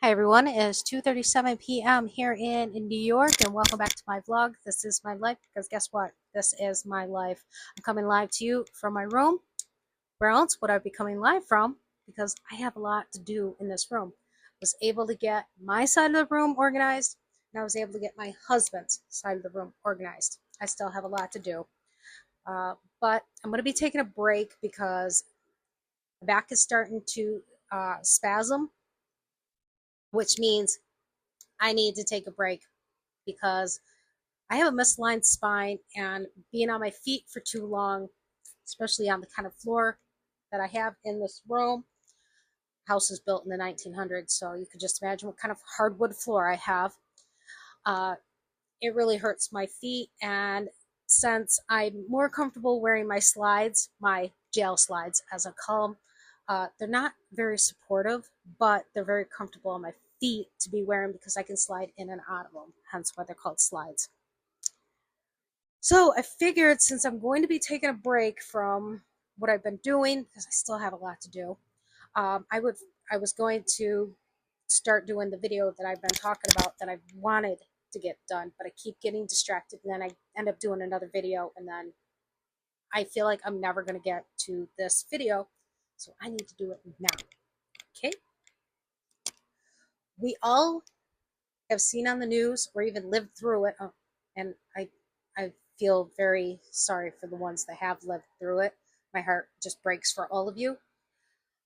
Hi everyone, it is 2:37 p.m. here in New York and welcome back to my vlog. This is my life because guess what? This is my life. I'm coming live to you from my room. Where else would I be coming live from? Because I have a lot to do in this room. I was able to get my side of the room organized and I was able to get my husband's side of the room organized. I still have a lot to do. But I'm going to be taking a break because my back is starting to spasm, which means I need to take a break because I have a misaligned spine and being on my feet for too long, especially on the kind of floor that I have in this room. House is built in the 1900s, so you can just imagine what kind of hardwood floor I have. Uh, it really hurts my feet, and since I'm more comfortable wearing my slides, my jail slides as I call them, they're not very supportive, but they're very comfortable on my feet to be wearing because I can slide in and out of them, hence why they're called slides. So I figured since I'm going to be taking a break from what I've been doing, because I still have a lot to do, I was going to start doing the video that I've been talking about that I wanted to get done, but I keep getting distracted and then I end up doing another video and then I feel like I'm never going to get to this video. So I need to do it now. Okay. We all have seen on the news or even lived through it. And I feel very sorry for the ones that have lived through it. My heart just breaks for all of you.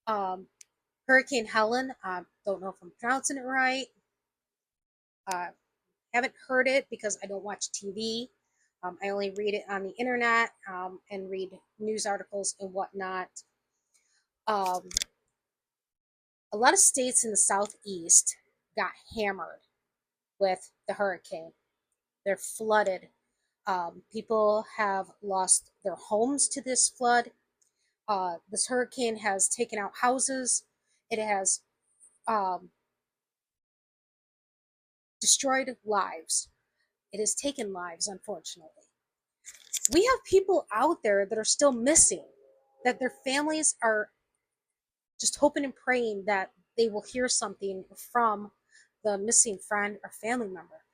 Um, Hurricane Helen, don't know if I'm pronouncing it right. Haven't heard it because I don't watch TV. I only read it on the internet and read news articles and whatnot. Um, a lot of states in the southeast got hammered with the hurricane. They're flooded. People have lost their homes to this flood. This hurricane has taken out houses. It has um, destroyed lives. It has taken lives, unfortunately. We have people out there that are still missing, that their families are just hoping and praying that they will hear something from the missing friend or family member.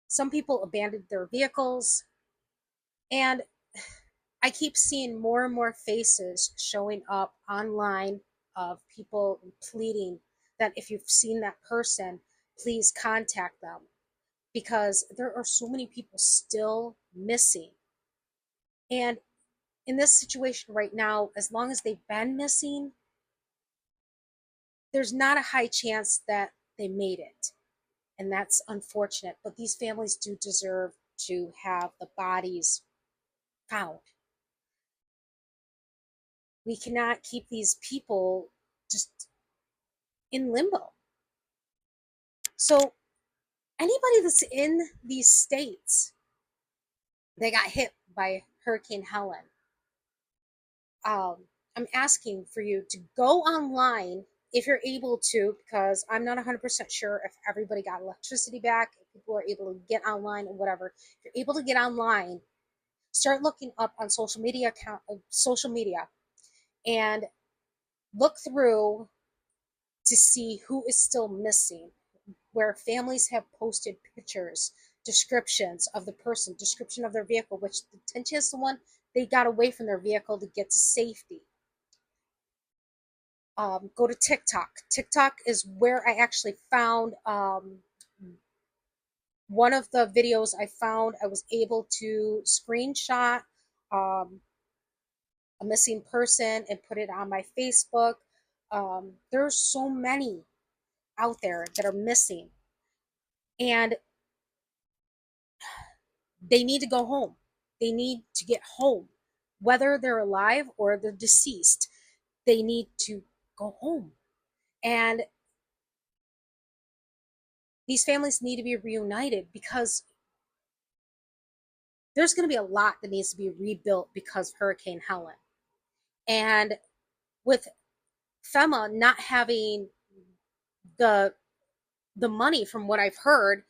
Some people abandoned their vehicles, and I keep seeing more and more faces showing up online of people pleading that if you've seen that person, please contact them because there are so many people still missing. And in this situation right now, as long as they've been missing, there's not a high chance that they made it. And that's unfortunate. But these families do deserve to have the bodies found. We cannot keep these people just in limbo. So, anybody that's in these states that got hit by Hurricane Helen, I'm asking for you to go online if you're able to, because I'm not 100% sure if everybody got electricity back, if people are able to get online and whatever. If you're able to get online, start looking up on social media, and look through to see who is still missing, where families have posted pictures, descriptions of the person, description of their vehicle, which the 10 chance the one they got away from their vehicle to get to safety. Go to TikTok. TikTok is where I actually found one of the videos I found. I was able to screenshot um, a missing person and put it on my Facebook. There's so many out there that are missing, and they need to go home. They need to get home, whether they're alive or they're deceased. They need to go home, and these families need to be reunited because there's going to be a lot that needs to be rebuilt because of Hurricane Helen. And with FEMA not having the money, from what I've heard,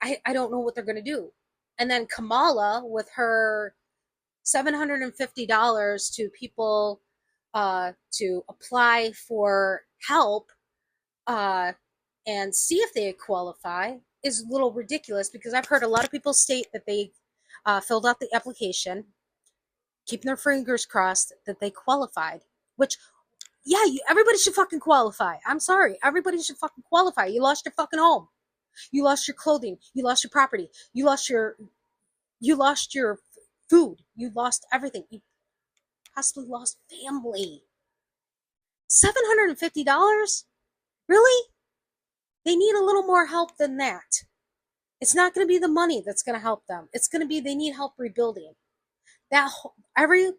I don't know what they're going to do. And then Kamala with her $750 to people to apply for help uh, and see if they qualify is a little ridiculous, because I've heard a lot of people state that they filled out the application, keeping their fingers crossed that they qualified, which, yeah, everybody should fucking qualify. I'm sorry. Everybody should fucking qualify. You lost your fucking home. You lost your clothing. You lost your property. You lost your food. You lost everything. You possibly lost family. $750? Really? They need a little more help than that. It's not going to be the money that's going to help them. It's going to be they need help rebuilding. Every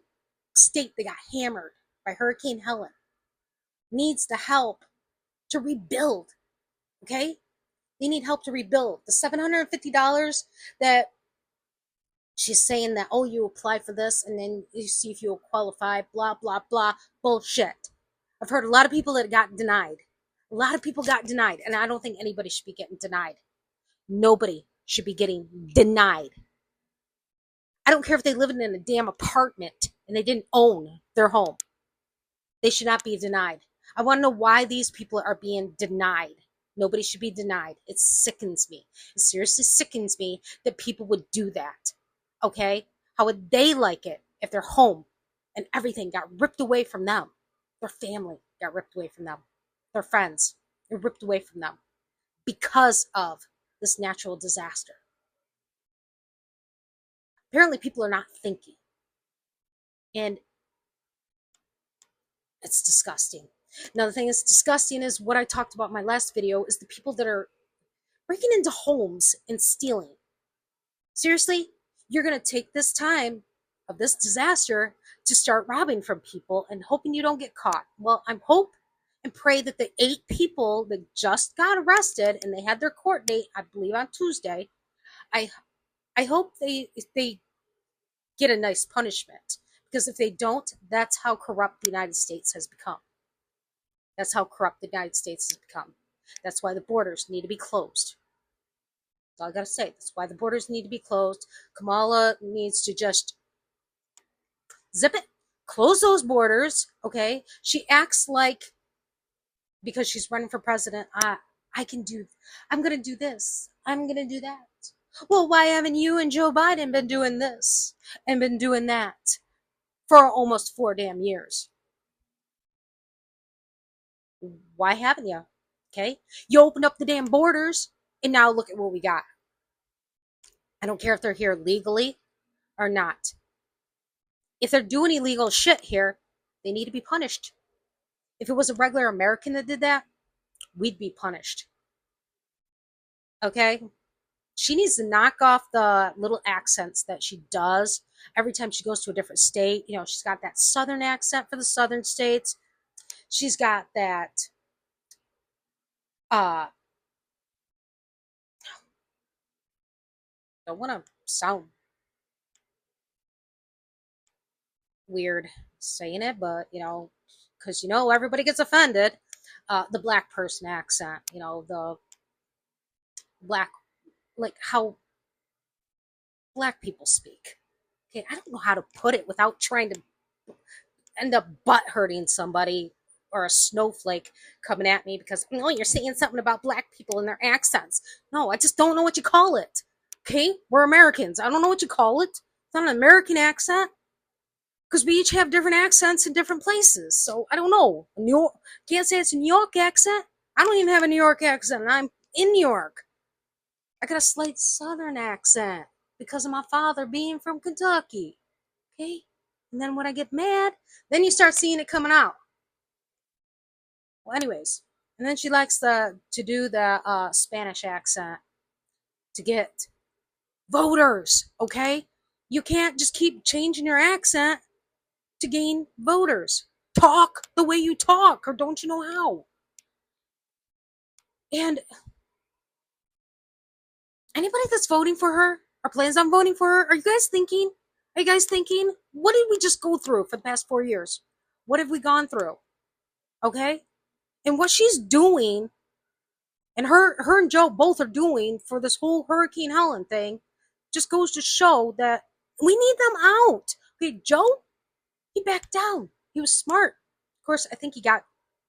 state that got hammered by Hurricane Helene needs the help to rebuild. Okay? They need help to rebuild. The $750 that she's saying that, oh, you apply for this and then you see if you'll qualify, blah, blah, blah, bullshit. I've heard a lot of people that got denied. A lot of people got denied, and I don't think anybody should be getting denied. Nobody should be getting denied. I don't care if they live in a damn apartment and they didn't own their home. They should not be denied. I want to know why these people are being denied. Nobody should be denied. It sickens me. It seriously sickens me that people would do that. Okay? How would they like it if their home and everything got ripped away from them? Their family got ripped away from them. Their friends were ripped away from them because of this natural disaster. Apparently people are not thinking. And it's disgusting. Another thing that's disgusting is what I talked about in my last video, is the people that are breaking into homes and stealing. Seriously, you're going to take this time of this disaster to start robbing from people and hoping you don't get caught. Well, I hope and pray that the 8 people that just got arrested and they had their court date, I believe on Tuesday, I hope they get a nice punishment. Because if they don't, that's how corrupt the United States has become. That's how corrupt the United States has become. That's why the borders need to be closed. That's all I gotta say. That's why the borders need to be closed. Kamala needs to just zip it, close those borders, okay? She acts like, because she's running for president, I'm gonna do this, I'm gonna do that. Well, why haven't you and Joe Biden been doing this and been doing that for almost 4 damn years? Why haven't you? Okay? You opened up the damn borders, and now look at what we got. I don't care if they're here legally or not. If they're doing illegal shit here, they need to be punished. If it was a regular American that did that, we'd be punished. Okay? She needs to knock off the little accents that she does every time she goes to a different state. You know, she's got that southern accent for the southern states. She's got that don't want to sound weird saying it, but because everybody gets offended. The black person accent, the black, like how black people speak. Okay, I don't know how to put it without trying to end up butt hurting somebody or a snowflake coming at me because you're saying something about black people and their accents. No, I just don't know what you call it. Okay, we're Americans. I don't know what you call it. It's not an American accent because we each have different accents in different places. So I don't know. New York, can't say it's a New York accent. I don't even have a New York accent. And I'm in New York. I got a slight southern accent because of my father being from Kentucky. Okay, and then when I get mad, then you start seeing it coming out. Well, anyways, and then she likes to do the Spanish accent to get voters, okay? You can't just keep changing your accent to gain voters. Talk the way you talk, or don't you know how? And anybody that's voting for her or plans on voting for her, are you guys thinking, what did we just go through for the past 4 years? What have we gone through? Okay? And what she's doing, and her and Joe both are doing for this whole Hurricane Helene thing, just goes to show that we need them out. Okay, Joe, he backed down. He was smart. Of course, I think he got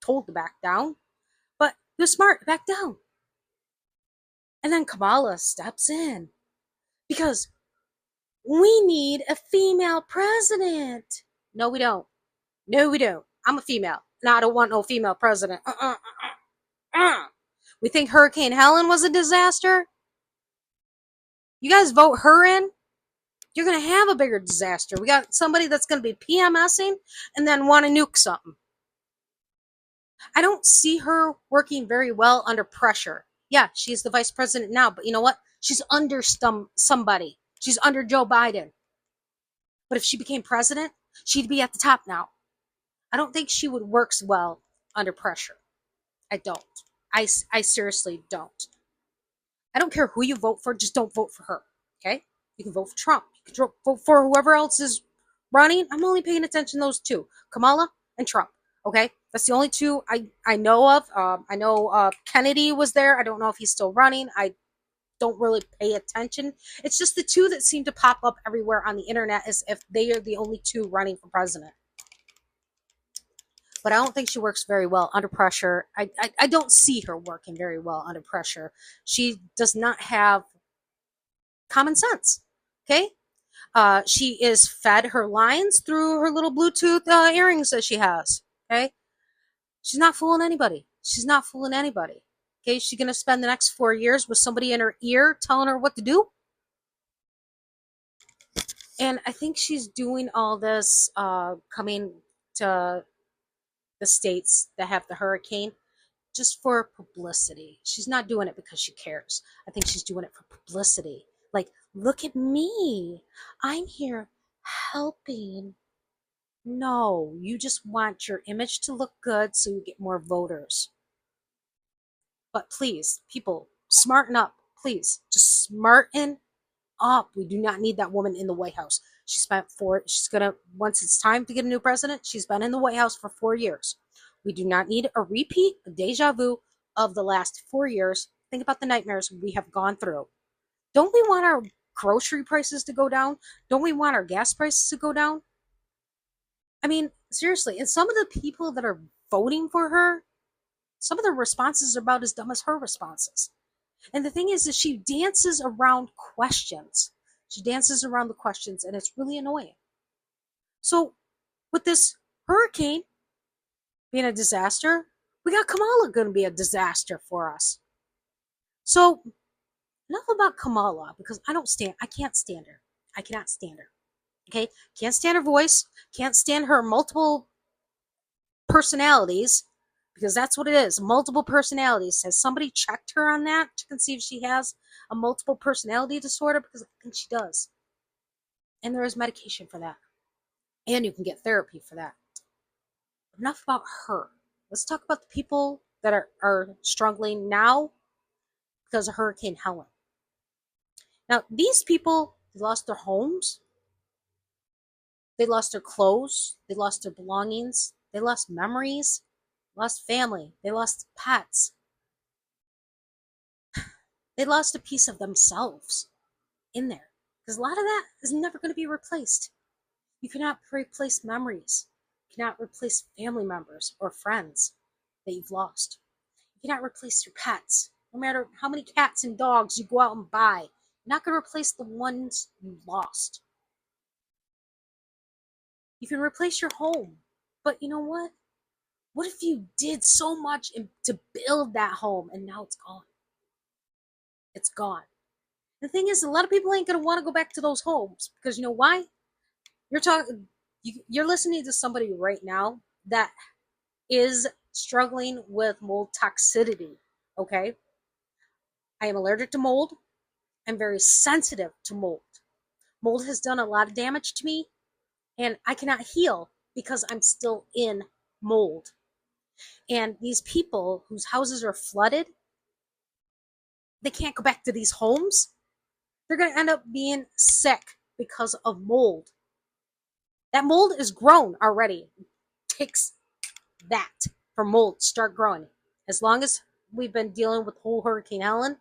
told to back down, but he was smart, back down. And then Kamala steps in because we need a female president. No, we don't. No, we don't. I'm a female. No, I don't want no female president. We think Hurricane Helen was a disaster? You guys vote her in? You're going to have a bigger disaster. We got somebody that's going to be PMSing and then want to nuke something. I don't see her working very well under pressure. Yeah, she's the vice president now, but you know what? She's under somebody. She's under Joe Biden. But if she became president, she'd be at the top now. I don't think she would work well under pressure. I don't. I seriously don't. I don't care who you vote for, just don't vote for her. Okay? You can vote for Trump. You can vote for whoever else is running. I'm only paying attention to those two, Kamala and Trump. Okay? That's the only two I know of. I know Kennedy was there. I don't know if he's still running. I don't really pay attention. It's just the two that seem to pop up everywhere on the internet as if they are the only two running for president. But I don't think she works very well under pressure. I don't see her working very well under pressure. She does not have common sense. Okay? She is fed her lines through her little Bluetooth earrings that she has. Okay? She's not fooling anybody. She's not fooling anybody. Okay? She's going to spend the next 4 years with somebody in her ear telling her what to do. And I think she's doing all this coming to the states that have the hurricane just for publicity. She's not doing it because she cares. I think she's doing it for publicity. Like, look at me. I'm here helping. No, you just want your image to look good so you get more voters. But please, people, smarten up. Please, just smarten up. We do not need that woman in the White House. She's gonna, once it's time to get a new president, she's been in the White House for 4 years. We do not need a repeat, a deja vu of the last 4 years. Think about the nightmares we have gone through. Don't we want our grocery prices to go down? Don't we want our gas prices to go down? I mean, seriously, and some of the people that are voting for her, some of their responses are about as dumb as her responses. And the thing is that she dances around questions. She dances around the questions, and it's really annoying. So, with this hurricane being a disaster, we got Kamala going to be a disaster for us. So, enough about Kamala, because I can't stand her. I cannot stand her. Okay? Can't stand her voice. Can't stand her multiple personalities, because that's what it is, multiple personalities. Has somebody checked her on that to see if she has a multiple personality disorder? Because I think she does. And there is medication for that. And you can get therapy for that. Enough about her. Let's talk about the people that are struggling now because of Hurricane Helen. Now, these people lost their homes. They lost their clothes. They lost their belongings. They lost memories. Lost family. They lost pets. They lost a piece of themselves in there. Because a lot of that is never going to be replaced. You cannot replace memories. You cannot replace family members or friends that you've lost. You cannot replace your pets. No matter how many cats and dogs you go out and buy, you're not going to replace the ones you lost. You can replace your home. But you know what? What if you did so much to build that home and now it's gone? It's gone. The thing is, a lot of people ain't going to want to go back to those homes because you know why? You're listening to somebody right now that is struggling with mold toxicity, okay? I am allergic to mold. I'm very sensitive to mold. Mold has done a lot of damage to me, and I cannot heal because I'm still in mold. And these people whose houses are flooded, they can't go back to these homes. They're going to end up being sick because of mold. That mold is grown already. It takes that for mold to start growing. As long as we've been dealing with whole Hurricane Helen,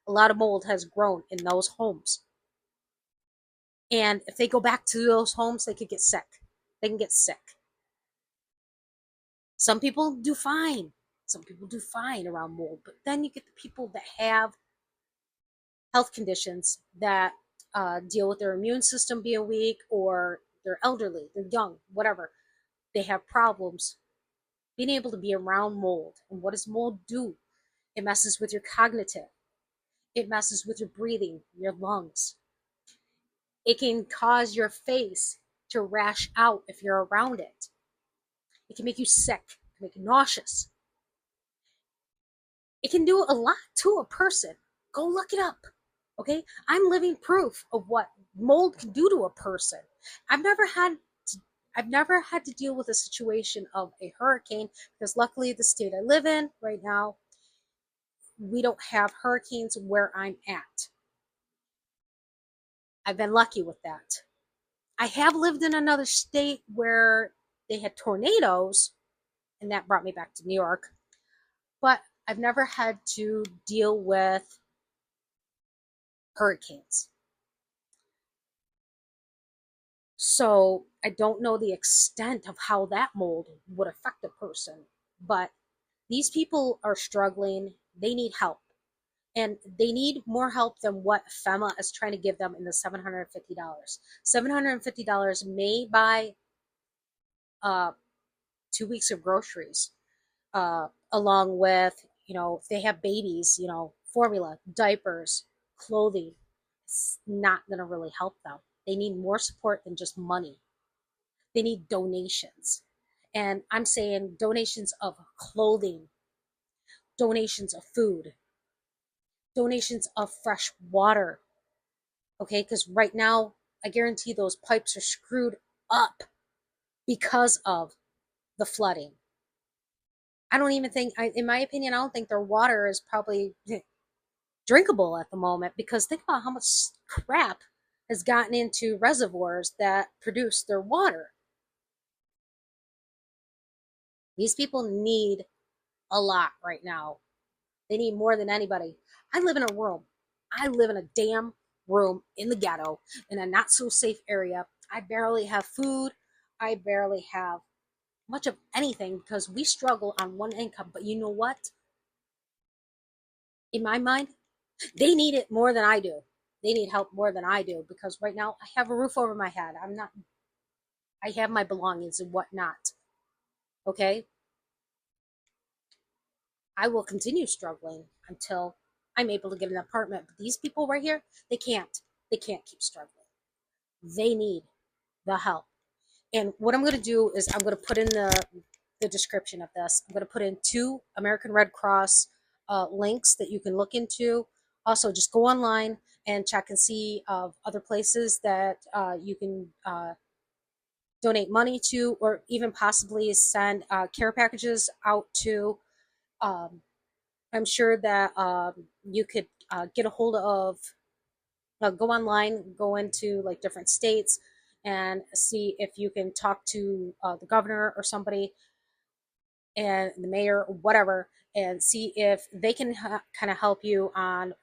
a lot of mold has grown in those homes. And if they go back to those homes, they could get sick. They can get sick. Some people do fine. Some people do fine around mold, but then you get the people that have health conditions that deal with their immune system being weak, or they're elderly, they're young, whatever. They have problems being able to be around mold. And what does mold do? It messes with your cognitive, it messes with your breathing, your lungs. It can cause your face to rash out if you're around it. It can make you sick, it can make you nauseous. It can do a lot to a person. Go look it up. Okay? I'm living proof of what mold can do to a person. I've never had I've never had to deal with a situation of a hurricane, because luckily the state I live in right now, we don't have hurricanes where I'm at. I've been lucky with that. I have lived in another state where they had tornadoes, and that brought me back to New York. But I've never had to deal with hurricanes. So I don't know the extent of how that mold would affect a person. But these people are struggling. They need help. And they need more help than what FEMA is trying to give them in the $750. $750 may buy 2 weeks of groceries, along with, if they have babies, formula, diapers, clothing. It's not going to really help them. They need more support than just money. They need donations. And I'm saying donations of clothing, donations of food, donations of fresh water. Okay, because right now, I guarantee those pipes are screwed up because of the flooding. I don't even think, in my opinion, I don't think their water is probably drinkable at the moment, because think about how much crap has gotten into reservoirs that produce their water. These people need a lot right now. They need more than anybody. I live in a room. I live in a damn room in the ghetto, in a not so safe area. I barely have food. I barely have much of anything because we struggle on one income. But you know what? In my mind, they need it more than I do. They need help more than I do, because right now I have a roof over my head. I have my belongings and whatnot. Okay? I will continue struggling until I'm able to get an apartment. But these people right here, they can't. They can't keep struggling. They need the help. And what I'm going to do is I'm going to put in the description of this. I'm going to put in 2 American Red Cross links that you can look into. Also, just go online and check and see of other places that you can donate money to, or even possibly send care packages out to. Um, I'm sure that you could get a hold of, go online, go into like different states, and see if you can talk to the governor or somebody, and the mayor or whatever, and see if they can kind of help you on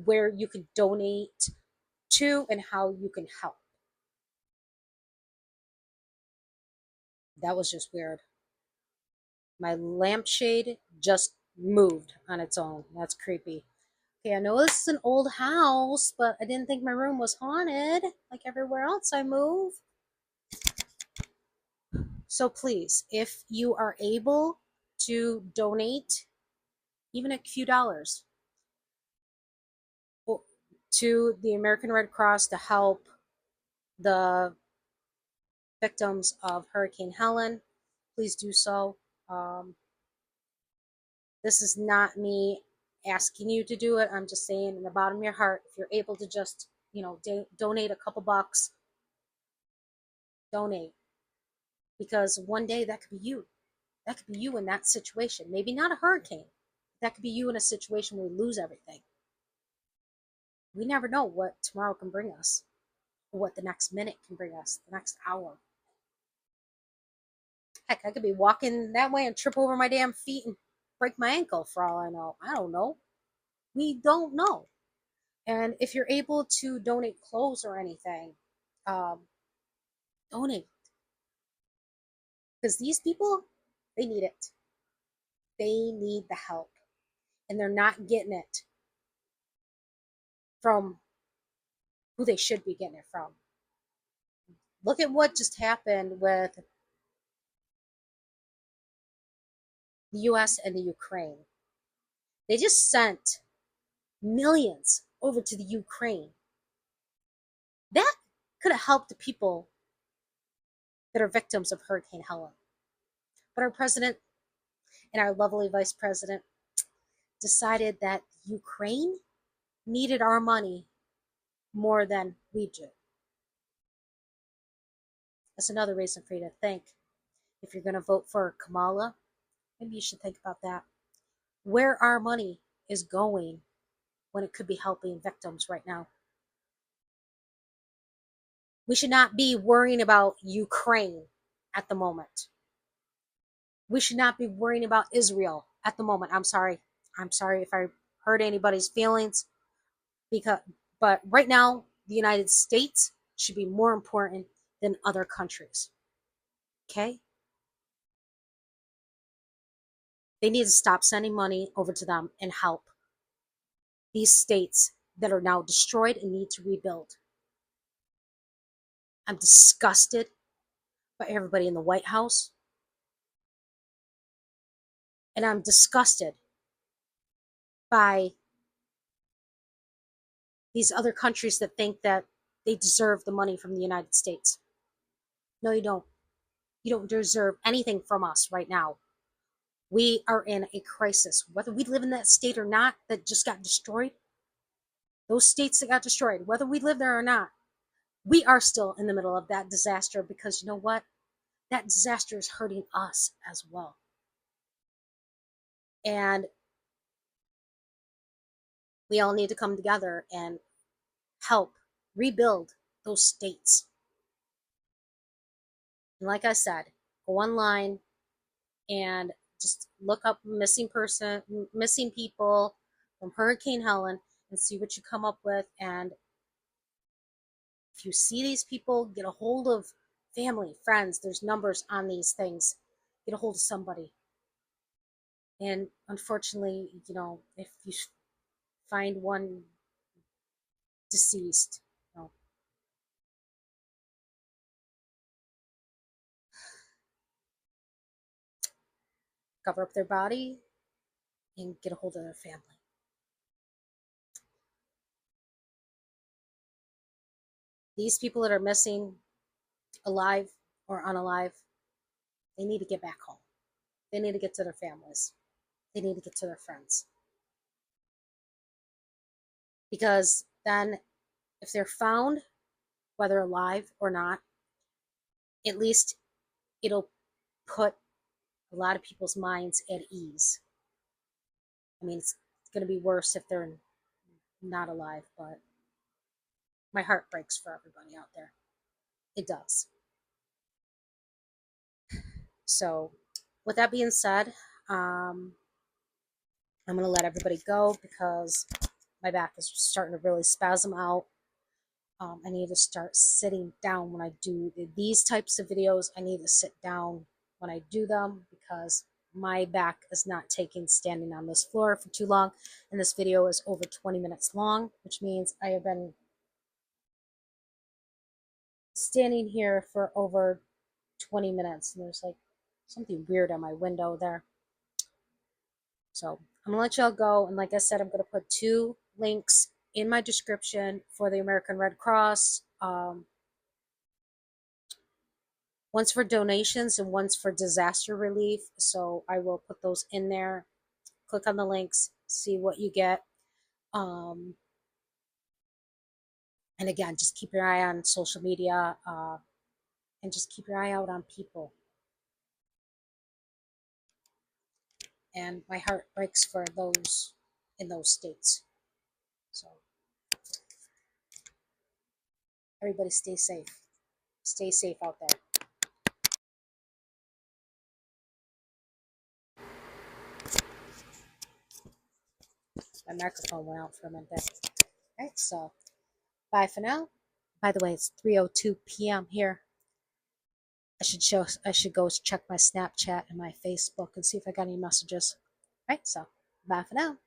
where you could donate to and how you can help. That was just weird. My lampshade just moved on its own. That's creepy. Okay, I know this is an old house, but I didn't think my room was haunted like everywhere else I move. So please, if you are able to donate even a few dollars to the American Red Cross to help the victims of Hurricane Helene, please do so. Um, this is not me asking you to do it. I'm just saying, in the bottom of your heart, if you're able to just, donate a couple bucks, donate. Because one day that could be you. That could be you in that situation. Maybe not a hurricane. That could be you in a situation where we lose everything. We never know what tomorrow can bring us, or what the next minute can bring us, the next hour. Heck, I could be walking that way and trip over my damn feet and break my ankle for all I know. I don't know. We don't know. And if you're able to donate clothes or anything, um, donate. Because these people, They need it. They need the help. And they're not getting it from who they should be getting it from. Look at what just happened with the US and the Ukraine. They just sent millions over to the Ukraine. That could have helped the people that are victims of Hurricane Helene. But our president and our lovely vice president decided that Ukraine needed our money more than we do. That's another reason for you to think. If you're going to vote for Kamala, maybe you should think about that. Where our money is going when it could be helping victims right now. We should not be worrying about Ukraine at the moment. We should not be worrying about Israel at the moment. I'm sorry. I'm sorry if I hurt anybody's feelings. But right now, the United States should be more important than other countries. Okay? They need to stop sending money over to them and help these states that are now destroyed and need to rebuild. I'm disgusted by everybody in the White House. And I'm disgusted by these other countries that think that they deserve the money from the United States. No, you don't. You don't deserve anything from us right now. We are in a crisis. Whether we live in that state or not that just got destroyed, those states that got destroyed, whether we live there or not, we are still in the middle of that disaster because you know what? That disaster is hurting us as well. And we all need to come together and help rebuild those states. And like I said, go online and just look up missing people from Hurricane Helene and see what you come up with. And if you see these people, get a hold of family, friends. There's numbers on these things. Get a hold of somebody. And unfortunately, if you find one deceased, cover up their body and get a hold of their family. These people that are missing, alive or unalive, they need to get back home. They need to get to their families. They need to get to their friends. Because then, if they're found, whether alive or not, at least it'll put a lot of people's minds at ease. I mean, it's going to be worse if they're not alive, but my heart breaks for everybody out there. It does. So, with that being said, I'm going to let everybody go because my back is starting to really spasm out. I need to start sitting down when I do these types of videos. I need to sit down when I do them because my back is not taking standing on this floor for too long. And this video is over 20 minutes long, which means I have been standing here for over 20 minutes. And there's like something weird on my window there. So I'm going to let y'all go. And like I said, I'm going to put 2 links in my description for the American Red Cross. One's for donations and one's for disaster relief. So I will put those in there. Click on the links, see what you get. And again, just keep your eye on social media and just keep your eye out on people. And my heart breaks for those in those states. So everybody stay safe. Stay safe out there. My microphone went out for a minute there. All right, so bye for now. By the way, it's 3:02 p.m. here. I should go check my Snapchat and my Facebook and see if I got any messages. Right, so bye for now.